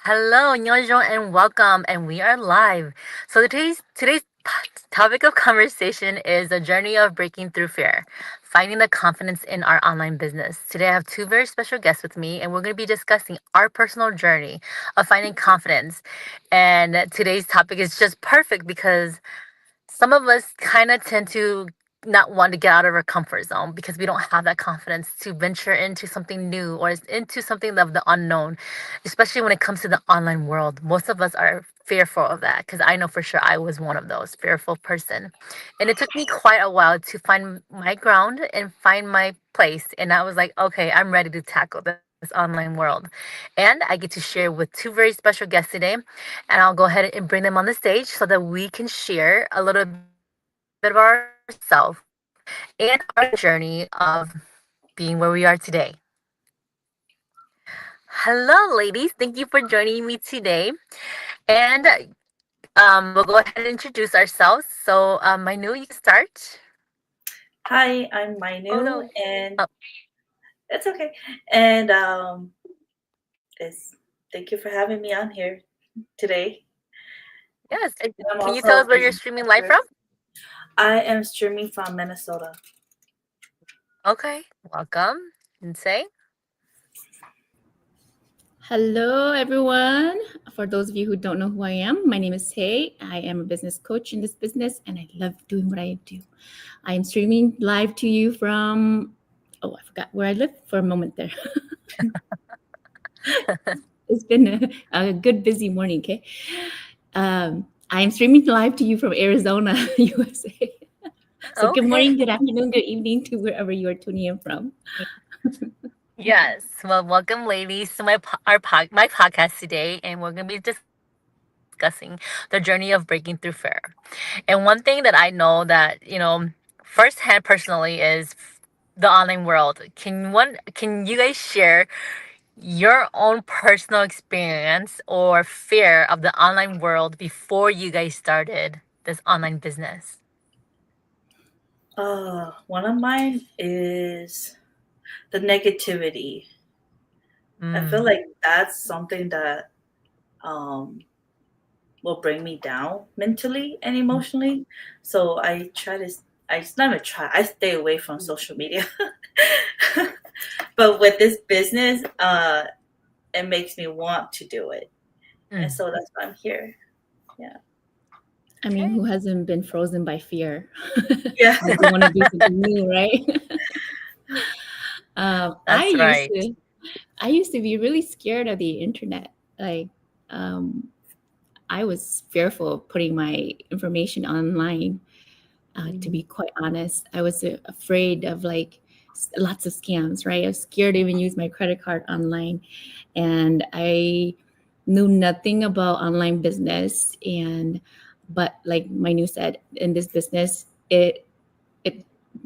Hello, Nyojo, and welcome. And we are live. So today's topic of conversation is the journey of breaking through fear, finding the confidence in our online business. Today, I have two very special guests with me, and we're going to be discussing our personal journey of finding confidence. And today's topic is just perfect because some of us kind of tend to not want to get out of our comfort zone because we don't have that confidence to venture into something new or into something of the unknown, especially when it comes to the online world. Most of us are fearful of that because I know for sure I was one of those fearful person. And it took me quite a while to find my ground and find my place. And I was like, okay, I'm ready to tackle this online world. And I get to share with two very special guests today, and I'll go ahead and bring them on the stage so that we can share a little bit of ourselves and our journey of being where we are today. Hello, ladies. Thank you for joining me today. And we'll go ahead and introduce ourselves. So, Mainu, you can start. Hi, I'm Oh, Mainu, no. and Oh, it's okay. And it's thank you for having me on here today. yes. And I'm can you also tell a us where you're business streaming live from? expert. I am streaming from Minnesota. Okay. Welcome. And say, Hello, everyone. For those of you who don't know who I am, my name is Tay. I am a business coach in this business and I love doing what I do. I am streaming live to you from, I forgot where I live for a moment there. It's been a good, busy morning, okay? I am streaming live to you from Arizona, USA. So good okay. morning, good afternoon, good evening to wherever you are tuning in from. Yes. Well, welcome, ladies, to my podcast today, and we're going to be discussing the journey of breaking through fear. And one thing that I know that firsthand personally is the online world. Can you guys share your own personal experience or fear of the online world before you guys started this online business? One of mine is the negativity. I feel Mm. like that's something that um will bring me down mentally and emotionally. So I try to. I never try. I stay away from social media. But with this business, it makes me want to do it, and Mm. so that's why I'm here. Yeah. I mean, Okay. who hasn't been frozen by fear? Yeah. Like you want to do something new, right? um, I That's used right. to, I used to be really scared of the internet. Like, um, I was fearful of putting my information online. To be quite honest, I was afraid of like lots of scams. Right, I was scared to even use my credit card online, and I knew nothing about online business. And but like Manu said, in this business, it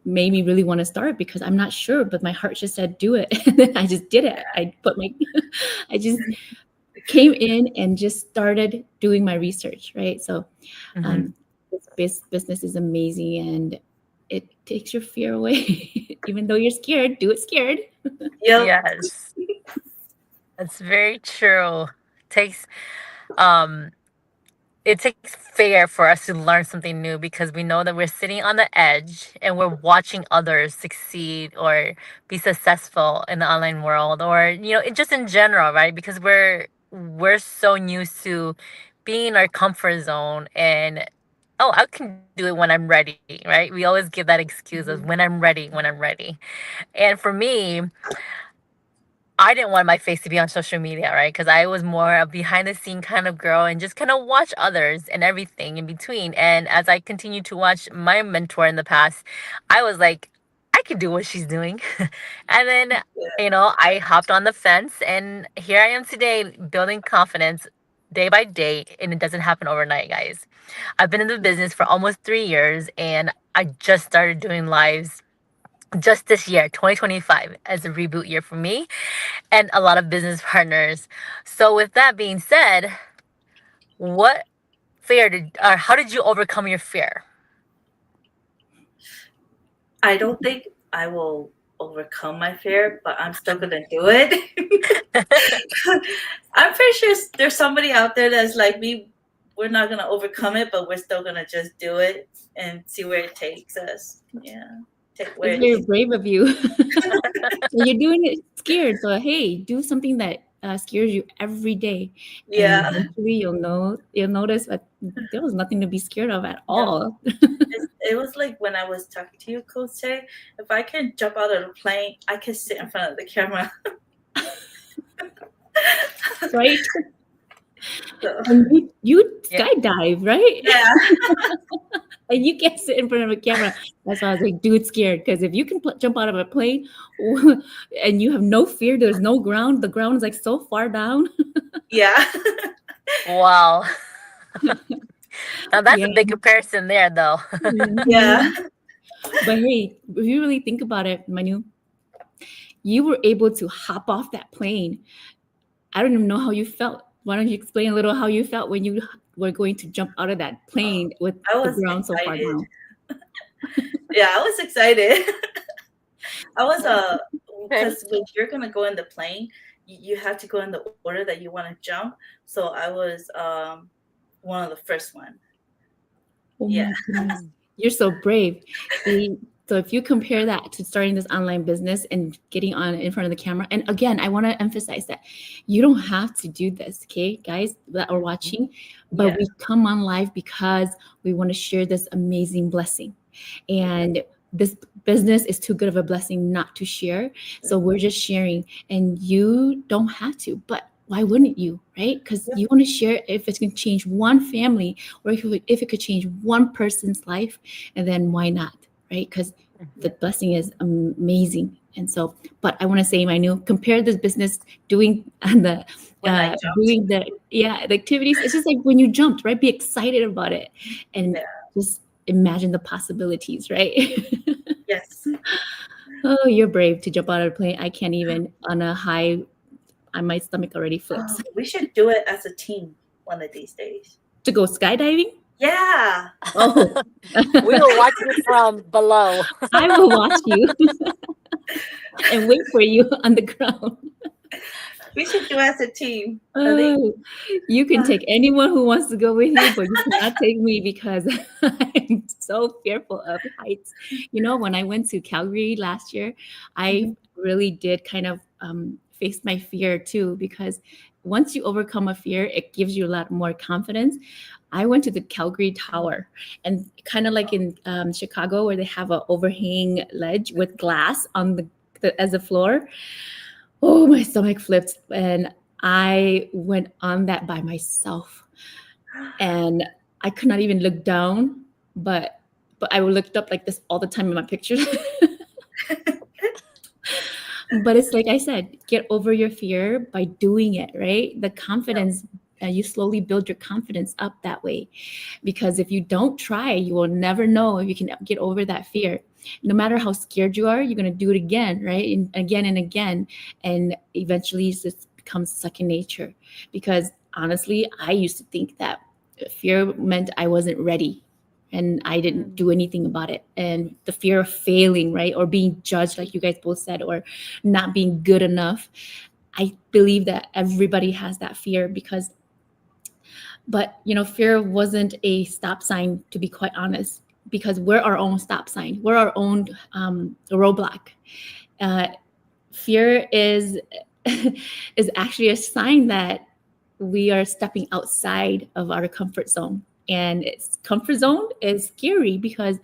made me really want to start because I'm not sure, but my heart just said do it. And then I just did it. I put my I just came in and just started doing my research, right? So Hmm. um, this business is amazing and it takes your fear away. Even though you're scared, do it scared. Yep. Yes, that's very true. Takes um it takes fear for us to learn something new because we know that we're sitting on the edge and we're watching others succeed or be successful in the online world, or just in general, right? Because we're so used to being in our comfort zone, and oh, I can do it when I'm ready, right? We always give that excuse of when I'm ready. And for me, I didn't want my face to be on social media, right? Because I was more a behind the scene kind of girl and just kind of watch others and everything in between. And as I continued to watch my mentor in the past, I was like, I could do what she's doing. And then, I hopped on the fence, and here I am today building confidence day by day. And it doesn't happen overnight, guys. I've been in the business for almost 3 years, and I just started doing lives just this year, 2025, as a reboot year for me and a lot of business partners. So, with that being said, what fear did, or how did you overcome your fear? I don't think I will overcome my fear, but I'm still gonna do it. I'm pretty sure there's somebody out there that's like me. We're not gonna overcome it, but we're still gonna just do it and see where it takes us. Yeah, take where It's it very takes. brave of you. And you're doing it scared. So hey, do something that scares you every day, and Yeah, eventually you'll notice that there was nothing to be scared of at yeah. all. It was like when I was talking to you, Coach Jay. If I can jump out of the plane, I can sit in front of the camera. Right? So, And you Yeah. skydive, right? yeah, And you can't sit in front of a camera. That's why I was like, dude, scared. Because if you can jump out of a plane and you have no fear, there's no ground. The ground is like so far down. yeah. Wow. Now that's Yeah. a big comparison there, though. Yeah. But hey, if you really think about it, Manu, you were able to hop off that plane. I don't even know how you felt. Why don't you explain a little how you felt when you were going to jump out of that plane with I the was ground so far excited. down? Yeah, I was excited. I was because when you're gonna go in the plane, you have to go in the order that you want to jump. So I was one of the first one. Oh Yeah. my goodness. You're so brave. See, so if you compare that to starting this online business and getting on in front of the camera, and again, I want to emphasize that you don't have to do this, okay, guys that are watching, but Yeah. we come on live because we want to share this amazing blessing. And this business is too good of a blessing not to share. So we're just sharing, and you don't have to, but why wouldn't you, right? Because Yeah. you want to share if it can change one family or if it could change one person's life, and then why not, right? Because the blessing is amazing. And so, but I want to say, Manu, compare this business doing the When I jumped. doing the activities. It's just like when you jumped, right? Be excited about it, and Yeah. just imagine the possibilities, right? Yes. Oh, you're brave to jump out of a plane. I can't even on a high. My stomach already flips. Oh, we should do it as a team one of these days. To go skydiving? Yeah. Oh, We will watch you from below. I will watch you and wait for you on the ground. We should do it as a team. I think Oh, you can take anyone who wants to go with you, but you cannot take me because I'm so fearful of heights. You know, when I went to Calgary last year, I really did kind of face my fear too, because once you overcome a fear, it gives you a lot more confidence. I went to the Calgary Tower, and kind of like in Chicago, where they have an overhang ledge with glass on the as a floor. Oh, my stomach flipped, and I went on that by myself, and I could not even look down, but I looked up like this all the time in my pictures. But it's like I said, get over your fear by doing it, right? The confidence, you slowly build your confidence up that way. Because if you don't try, you will never know if you can get over that fear. No matter how scared you are, you're going to do it again, right? And again. And eventually it just becomes second nature. Because honestly, I used to think that fear meant I wasn't ready. And I didn't do anything about it. And the fear of failing, right? Or being judged, like you guys both said, or not being good enough. I believe that everybody has that fear but fear wasn't a stop sign, to be quite honest, because we're our own stop sign. We're our own roadblock. Fear is is actually a sign that we are stepping outside of our comfort zone. And its comfort zone is scary because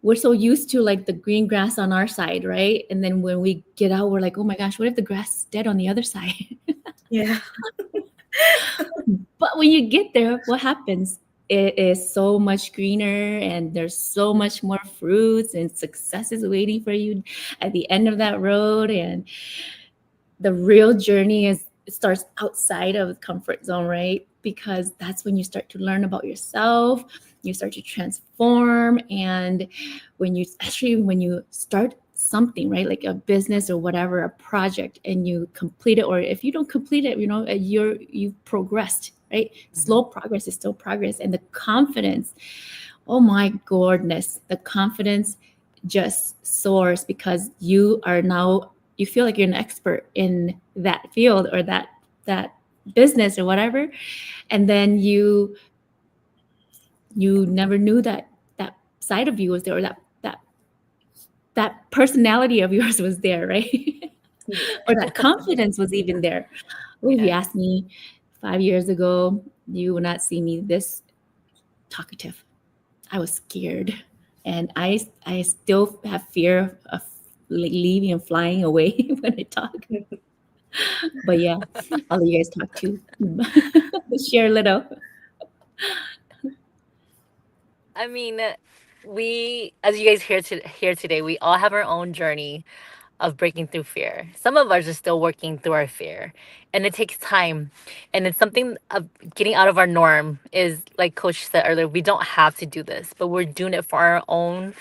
we're so used to like the green grass on our side, right? And then when we get out, we're like, oh my gosh, what if the grass is dead on the other side? Yeah. But when you get there, what happens? It is so much greener, and there's so much more fruits, and success is waiting for you at the end of that road. And the real journey starts outside of the comfort zone, right? Because that's when you start to learn about yourself, you start to transform. And when you start something, right, like a business or whatever, a project, and you complete it, or if you don't complete it, you've progressed, right? Slow progress is still progress. And the confidence, oh my goodness, the confidence just soars because you feel like you're an expert in that field or that business or whatever, and then you never knew that that side of you was there, or that personality of yours was there, right? Yeah. Or that confidence was even there. Oh, if you Yeah. asked me 5 years ago, you would not see me this talkative. I was scared, and I still have fear of like leaving and flying away when I talk. But yeah, I'll let you guys talk too. Share a little. I mean, we, as you guys hear today, we all have our own journey of breaking through fear. Some of us are still working through our fear, and it takes time. And it's something of getting out of our norm. Is like Coach said earlier, we don't have to do this, but we're doing it for our own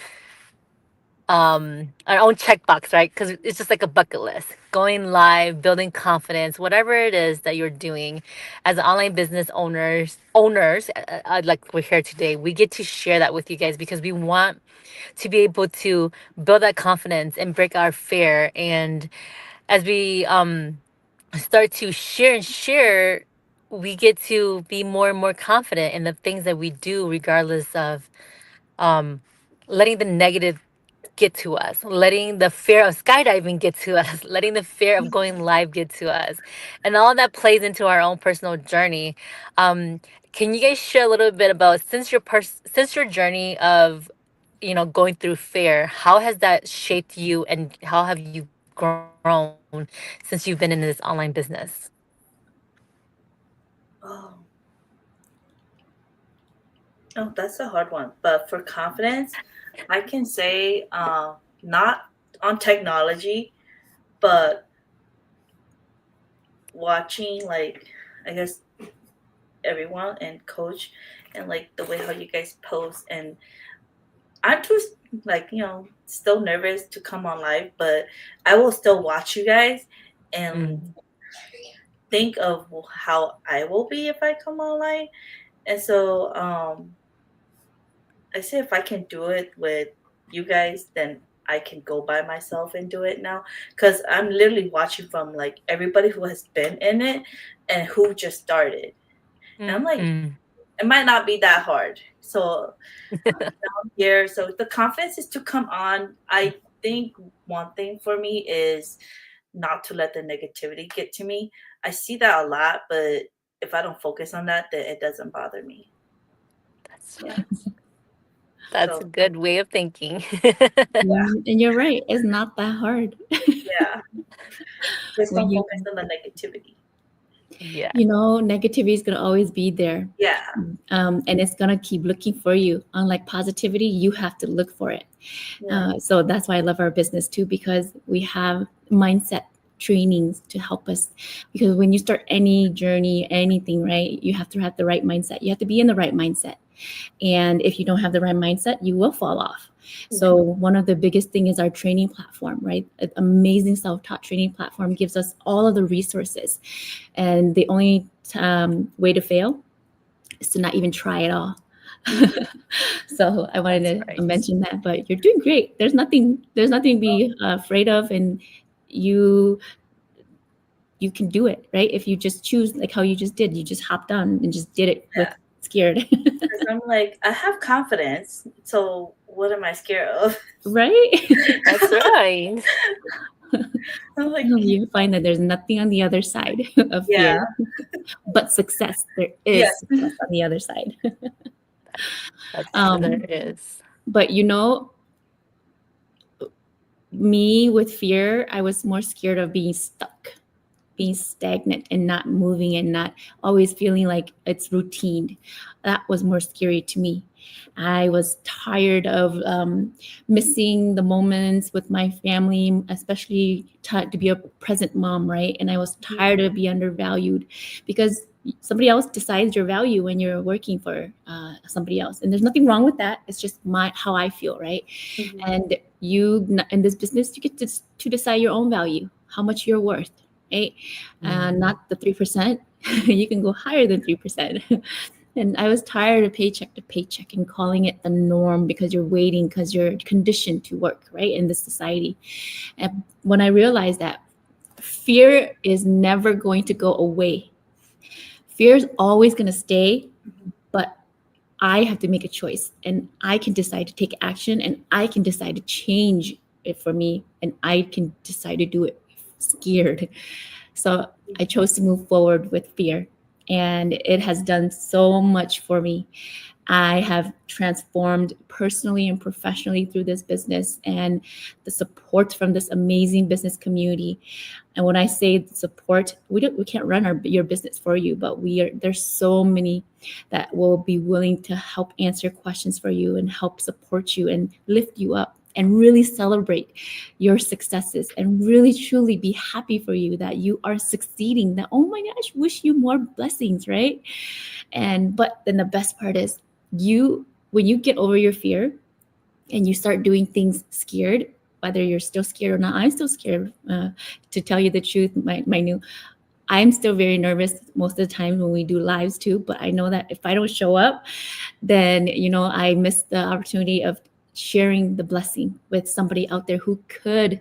checkbox, right? Because it's just like a bucket list, going live, building confidence, whatever it is that you're doing as online business owners, like we're here today, we get to share that with you guys because we want to be able to build that confidence and break our fear. And as we start to share, we get to be more and more confident in the things that we do, regardless of um, letting the negative get to us, letting the fear of skydiving get to us, letting the fear of going live get to us. And all that plays into our own personal journey. Um, can you guys share a little bit about, since your journey of, going through fear, how has that shaped you, and how have you grown since you've been in this online business? Oh, oh, that's a hard one. But for confidence, I can say not on technology, but watching, like, I guess everyone and coach, and like the way how you guys post. And I'm just like, still nervous to come on live, but I will still watch you guys and Mm. think of how I will be if I come online. And so I say if I can do it with you guys, then I can go by myself and do it now. Because I'm literally watching from like everybody who has been in it and who just started. And I'm like, Mm. it might not be that hard. So down here, so the confidence is to come on. I think one thing for me is not to let the negativity get to me. I see that a lot, but if I don't focus on that, then it doesn't bother me. That's Yeah. that's a So good way of thinking. And you're right, it's not that hard. yeah, just When don't you focus on the negativity. Yeah. negativity is going to always be there. Yeah. And it's going to keep looking for you. Unlike positivity, you have to look for it. Yeah. So that's why I love our business too, because we have mindset trainings to help us. Because when you start any journey, anything, right, you have to have the right mindset. You have to be in the right mindset. And if you don't have the right mindset, you will fall off. So one of the biggest thing is our training platform, right? An amazing self-taught training platform gives us all of the resources. And the only way to fail is to not even try at all. So I wanted That's to right. mention that, but you're doing great. There's nothing to be afraid of, and you can do it, right? If you just choose, like how you just did, you just hopped on and just did it with Yeah. scared. Because I'm like, I have confidence. So what am I scared of? Right? That's right. I'm like, You find that there's nothing on the other side of yeah. fear, but success. There is Yeah. success on the other side. That's true. There is. But me with fear, I was more scared of being stuck, being stagnant and not moving and not always feeling like it's routine. That was more scary to me. I was tired of missing the moments with my family, especially to be a present mom, right? And I was tired of being undervalued because somebody else decides your value when you're working for somebody else, and there's nothing wrong with that. It's just how I feel, right? And you, in this business, you get to decide your own value, how much you're worth, right? Not the 3%. You can go higher than 3%. And I was tired of paycheck to paycheck and calling it the norm because you're waiting, because you're conditioned to work, right, in this society. And when I realized that fear is never going to go away, Fear is always going to stay, but I have to make a choice, and I can decide to take action, and I can decide to change it for me, and I can decide to do it scared. So I chose to move forward with fear, and it has done so much for me. I have transformed personally and professionally through this business and the support from this amazing business community. And when I say support, we can't run your business for you, but there's so many that will be willing to help answer questions for you and help support you and lift you up and really celebrate your successes and really truly be happy for you that you are succeeding. That, oh my gosh, wish you more blessings, right? But then the best part is, when you get over your fear and you start doing things scared, whether you're still scared or not. I'm still scared, to tell you the truth. I'm still very nervous most of the time when we do lives too, but I know that if I don't show up, then I miss the opportunity of sharing the blessing with somebody out there who could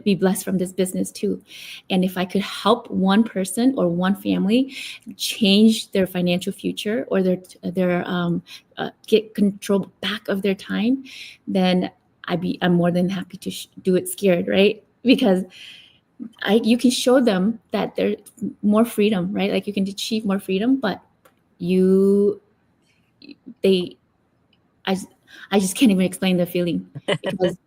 be blessed from this business too. And if I could help one person or one family change their financial future, or their get control back of their time, then I'm more than happy to do it scared, right? Because you can show them that there's more freedom, right? Like you can achieve more freedom, but I just can't even explain the feeling, because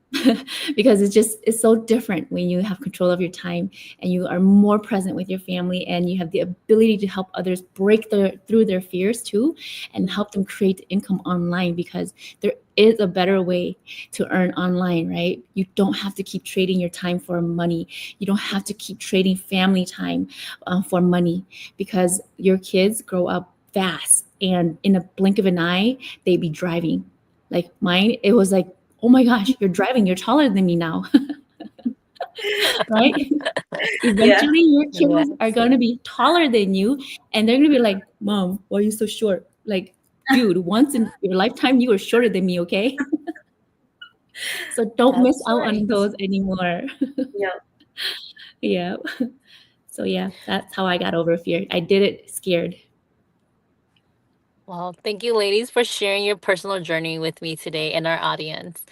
because it's so different when you have control of your time and you are more present with your family, and you have the ability to help others break through their fears too, and help them create income online, because there is a better way to earn online, right? You don't have to keep trading your time for money. You don't have to keep trading family time for money, because your kids grow up fast, and in a blink of an eye, they be driving. Like mine, it was like, oh my gosh, you're driving, you're taller than me now. Right? Eventually your kids are going to be taller than you, and they're going to be like, Mom, why are you so short? Like, dude, once in your lifetime you were shorter than me, okay? So don't miss out on those anymore. Yeah. Yeah. So yeah, that's how I got over fear. I did it scared. Well, thank you, ladies, for sharing your personal journey with me today and our audience.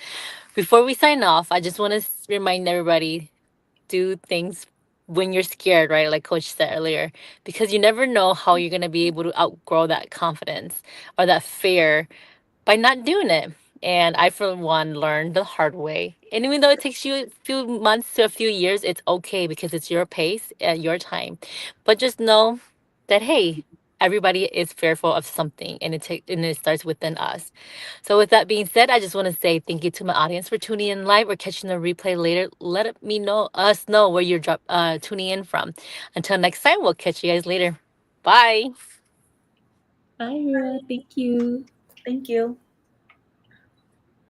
Before we sign off, I just want to remind everybody, do things when you're scared, right? Like Coach said earlier, because you never know how you're going to be able to outgrow that confidence or that fear by not doing it. And I, for one, learned the hard way. And even though it takes you a few months to a few years, it's okay because it's your pace at your time. But just know that, hey, everybody is fearful of something, and it starts within us. So with that being said, I just want to say thank you to my audience for tuning in live or catching the replay later. Let us know where you're tuning in from. Until next time, we'll catch you guys later. Bye. Bye, Rua. Thank you. Thank you.